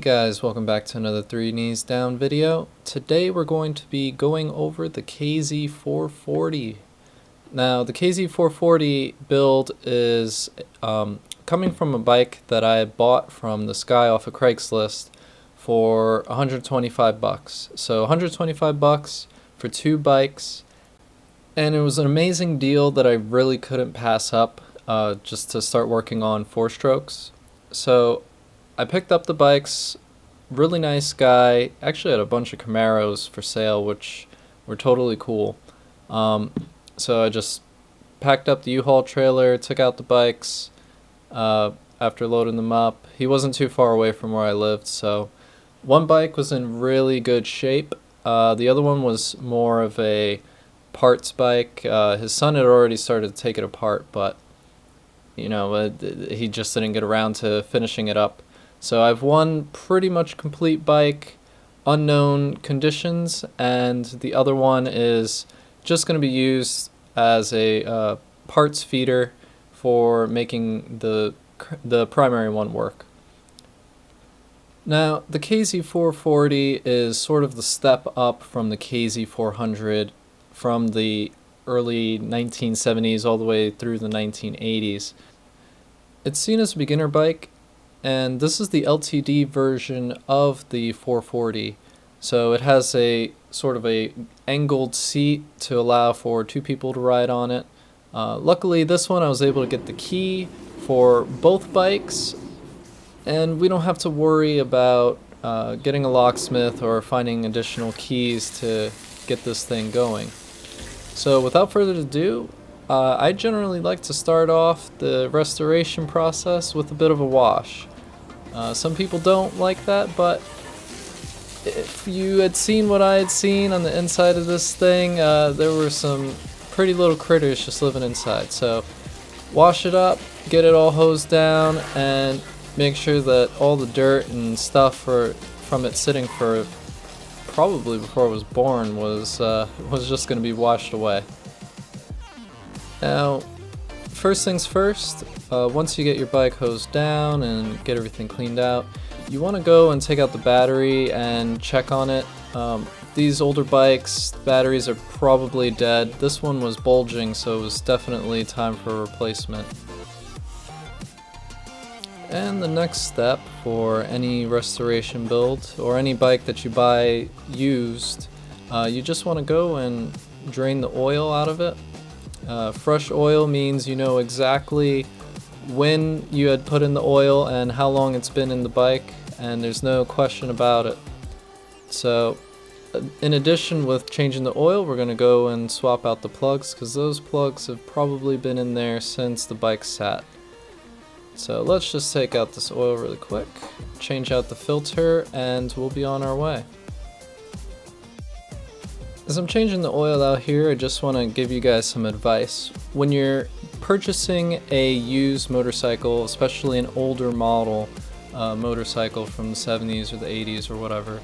guys, welcome back to another 3 Knees Down video. Today we're going to be going over the KZ440. Now the KZ440 build is coming from a bike that I bought from this guy off of Craigslist for 125 bucks. So 125 bucks for 2 bikes, and it was an amazing deal that I really couldn't pass up just to start working on 4-strokes. So I picked up the bikes. Really nice guy. Actually had a bunch of Camaros for sale, which were totally cool. So I just packed up the U-Haul trailer, took out the bikes after loading them up. He wasn't too far away from where I lived, so one bike was in really good shape. The other one was more of a parts bike. His son had already started to take it apart, but you know, he just didn't get around to finishing it up. So I have one pretty much complete bike, unknown conditions, and the other one is just going to be used as a parts feeder for making the primary one work. Now the KZ440 is sort of the step up from the KZ400 from the early 1970s all the way through the 1980s. It's seen as a beginner bike, and this is the LTD version of the 440. So it has a sort of a angled seat to allow for 2 people to ride on it. Luckily this one I was able to get the key for both bikes, and we don't have to worry about getting a locksmith or finding additional keys to get this thing going. So without further ado, I generally like to start off the restoration process with a bit of a wash. Some people don't like that, but if you had seen what I had seen on the inside of this thing, there were some pretty little critters just living inside. So wash it up, get it all hosed down, and make sure that all the dirt and stuff from it sitting for probably before it was born was just going to be washed away. Now, first things first, once you get your bike hosed down and get everything cleaned out, you want to go and take out the battery and check on it. These older bikes, batteries are probably dead. This one was bulging, so it was definitely time for a replacement. And the next step for any restoration build or any bike that you buy used, you just want to go and drain the oil out of it. Fresh oil means you know exactly when you had put in the oil and how long it's been in the bike, and there's no question about it. So in addition with changing the oil, we're going to go and swap out the plugs, because those plugs have probably been in there since the bike sat. So let's just take out this oil really quick, change out the filter, and we'll be on our way. As I'm changing the oil out here, I just want to give you guys some advice. When you're purchasing a used motorcycle, especially an older model motorcycle from the 70s or the 80s or whatever,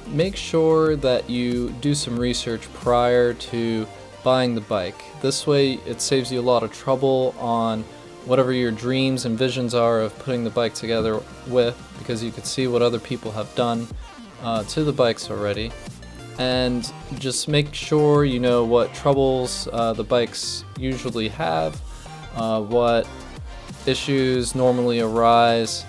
make sure that you do some research prior to buying the bike. This way it saves you a lot of trouble on whatever your dreams and visions are of putting the bike together with, because you can see what other people have done to the bikes already. And just make sure you know what troubles the bikes usually have, what issues normally arise,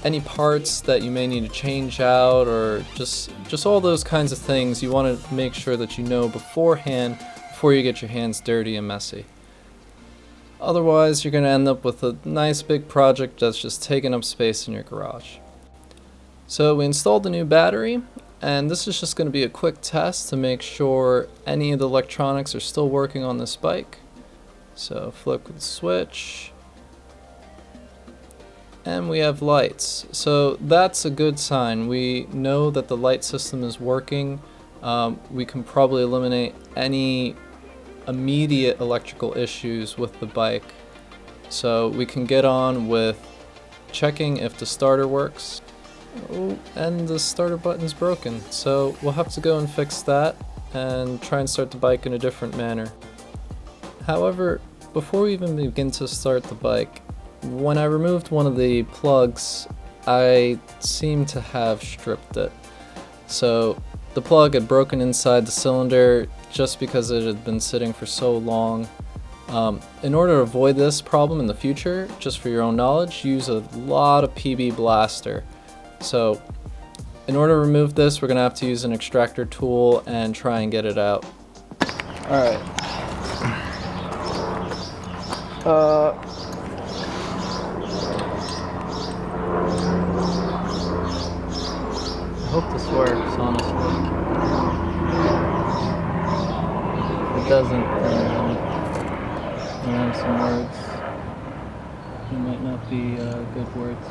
any parts that you may need to change out, or just all those kinds of things you want to make sure that you know beforehand before you get your hands dirty and messy. Otherwise, you're going to end up with a nice big project that's just taking up space in your garage. So we installed the new battery, and this is just going to be a quick test to make sure any of the electronics are still working on this bike. So flip the switch, and we have lights. So that's a good sign. We know that the light system is working. We can probably eliminate any immediate electrical issues with the bike. So we can get on with checking if the starter works. Oh, and the starter button's broken, so we'll have to go and fix that and try and start the bike in a different manner. However, before we even begin to start the bike, when I removed one of the plugs I seem to have stripped it. So the plug had broken inside the cylinder just because it had been sitting for so long. In order to avoid this problem in the future, just for your own knowledge, use a lot of PB Blaster. So in order to remove this, we're going to have to use an extractor tool and try and get it out. Alright. I hope this works, honestly. If it doesn't, then I have some words. They might not be good words.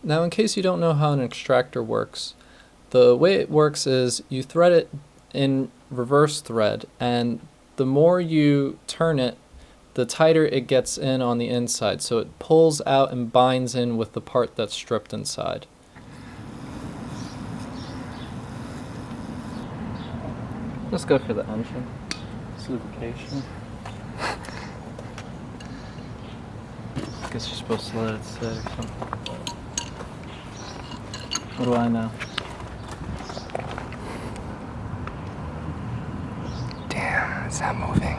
Now, in case you don't know how an extractor works, the way it works is you thread it in reverse thread, and the more you turn it, the tighter it gets in on the inside, so it pulls out and binds in with the part that's stripped inside. Let's go for the engine. It's lubrication. I guess you're supposed to let it sit or something. What do I know? Damn, is that moving?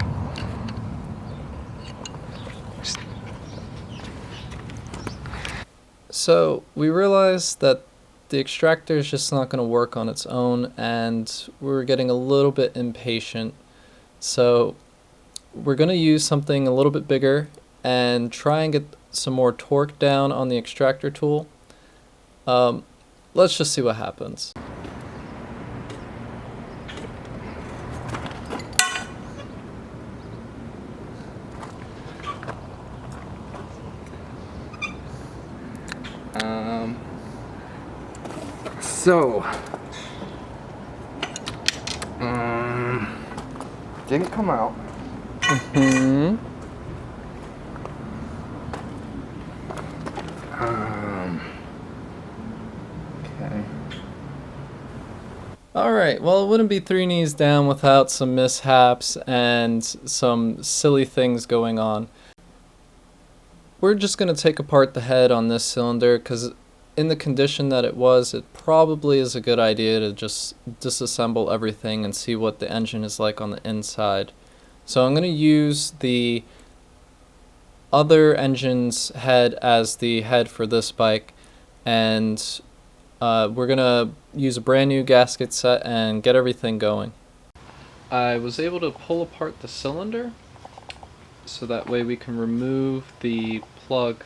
So we realized that the extractor is just not going to work on its own, and we're getting a little bit impatient. So we're going to use something a little bit bigger and try and get some more torque down on the extractor tool. Let's just see what happens. Didn't come out. Okay. Alright, well, it wouldn't be Three Knees Down without some mishaps and some silly things going on. We're just going to take apart the head on this cylinder because in the condition that it was, it probably is a good idea to just disassemble everything and see what the engine is like on the inside. So I'm going to use the other engine's head as the head for this bike, and we're going to use a brand new gasket set and get everything going. I was able to pull apart the cylinder so that way we can remove the plug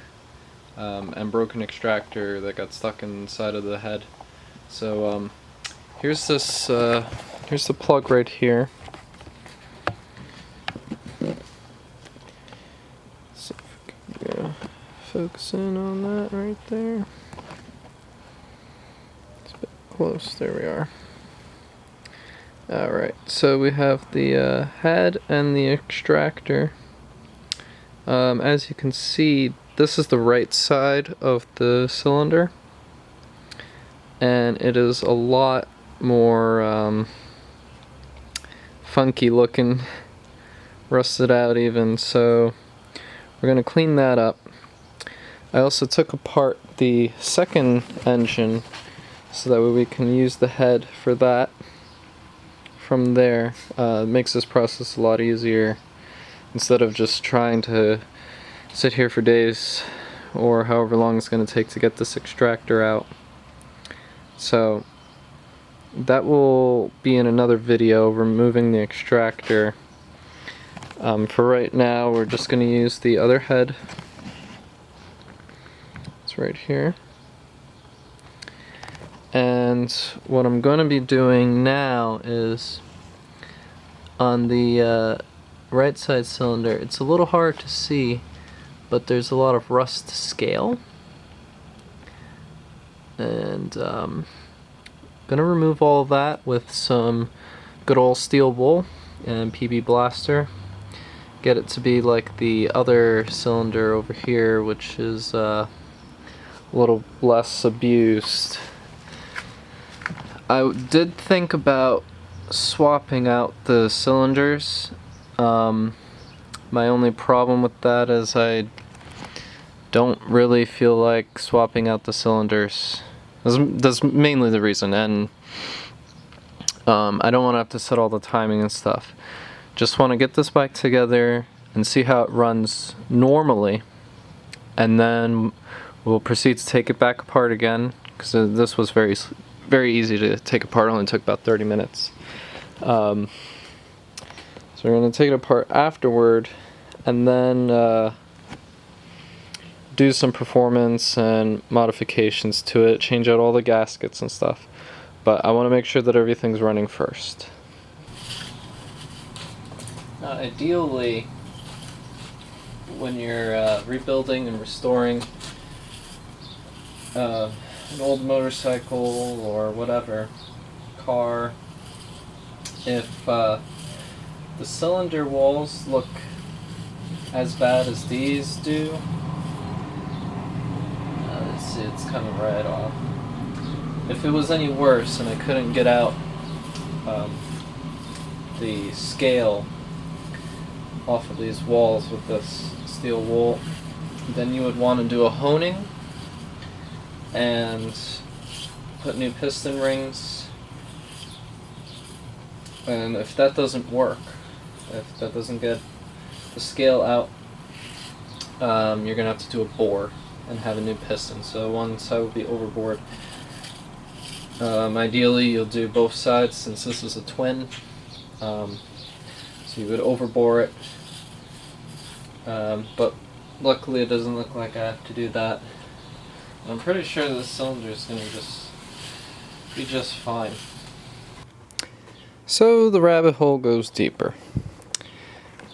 and broken extractor that got stuck inside of the head. So here's this here's the plug right here. So if we can focus in on that right there. It's a bit close. There we are. Alright, so we have the head and the extractor. As you can see, this is the right side of the cylinder, and it is a lot more funky looking, rusted out even, so we're going to clean that up. I also took apart the second engine so that way we can use the head for that from there. It makes this process a lot easier instead of just trying to sit here for days or however long it's going to take to get this extractor out. So that will be in another video, removing the extractor. For right now, we're just going to use the other head. It's right here. And what I'm going to be doing now is on the right side cylinder, it's a little hard to see, but there's a lot of rust to scale. And gonna remove all of that with some good old steel wool and PB Blaster. Get it to be like the other cylinder over here, which is a little less abused. I did think about swapping out the cylinders. My only problem with that is I don't really feel like swapping out the cylinders. That's mainly the reason, and I don't want to have to set all the timing and stuff. Just want to get this bike together and see how it runs normally, and then we'll proceed to take it back apart again, because this was very easy to take apart. It only took about 30 minutes. So we're going to take it apart afterward, and then do some performance and modifications to it, change out all the gaskets and stuff. But I want to make sure that everything's running first. Ideally, when you're rebuilding and restoring an old motorcycle or whatever, car, if the cylinder walls look as bad as these do, let's see, it's coming right off. If it was any worse and I couldn't get out the scale off of these walls with this steel wool, then you would want to do a honing and put new piston rings. And if that doesn't work, if that doesn't get the scale out, you're going to have to do a bore and have a new piston. So one side would be overbored. Ideally you'll do both sides, since this is a twin. So you would overbore it. But luckily it doesn't look like I have to do that. I'm pretty sure the cylinder is going to be just fine. So the rabbit hole goes deeper.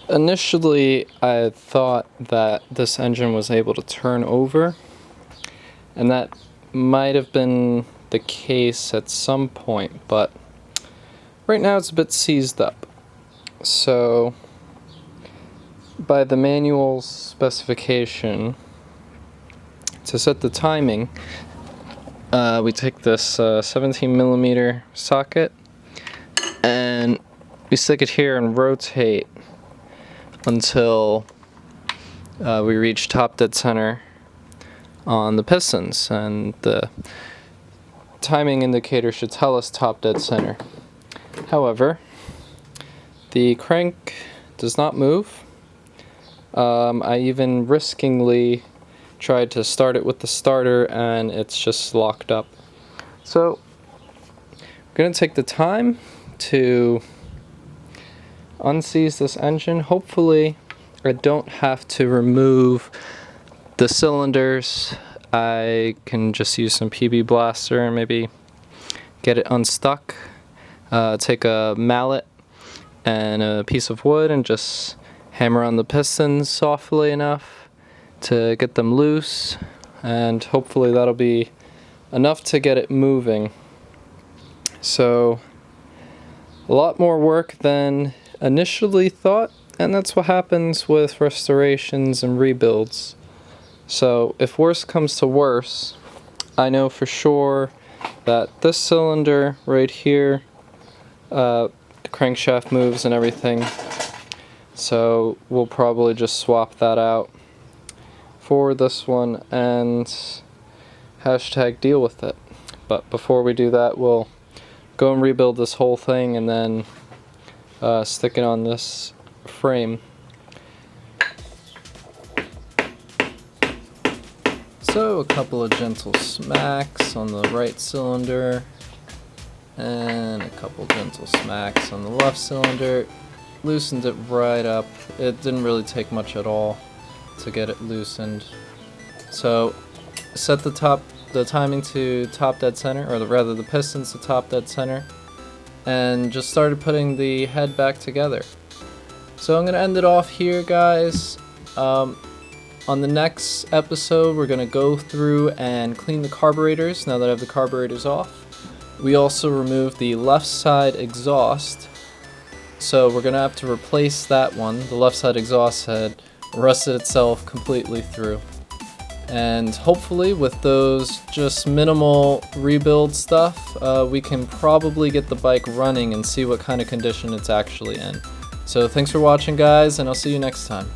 Initially, I thought that this engine was able to turn over, and that might have been the case at some point, but right now it's a bit seized up. So, by the manual specification, to set the timing, we take this 17mm socket and we stick it here and rotate until we reach top dead center on the pistons, and the timing indicator should tell us top dead center. However, the crank does not move. I even riskingly tried to start it with the starter and it's just locked up. So I'm going to take the time to unseize this engine. Hopefully I don't have to remove the cylinders. I can just use some PB Blaster and maybe get it unstuck. Take a mallet and a piece of wood and just hammer on the pistons softly enough to get them loose, and hopefully that'll be enough to get it moving. So a lot more work than initially thought, and that's what happens with restorations and rebuilds. So if worse comes to worse, I know for sure that this cylinder right here, the crankshaft moves and everything, so we'll probably just swap that out for this one and hashtag deal with it. But before we do that, we'll go and rebuild this whole thing and then stick it on this frame. So a couple of gentle smacks on the right cylinder and a couple gentle smacks on the left cylinder. Loosened it right up. It didn't really take much at all to get it loosened. So set the timing to top dead center, or rather the pistons to top dead center, and just started putting the head back together. So I'm gonna end it off here, guys. On the next episode, we're going to go through and clean the carburetors now that I have the carburetors off. We also removed the left side exhaust, so we're going to have to replace that one. The left side exhaust had rusted itself completely through. And hopefully with those just minimal rebuild stuff, we can probably get the bike running and see what kind of condition it's actually in. So thanks for watching, guys, and I'll see you next time.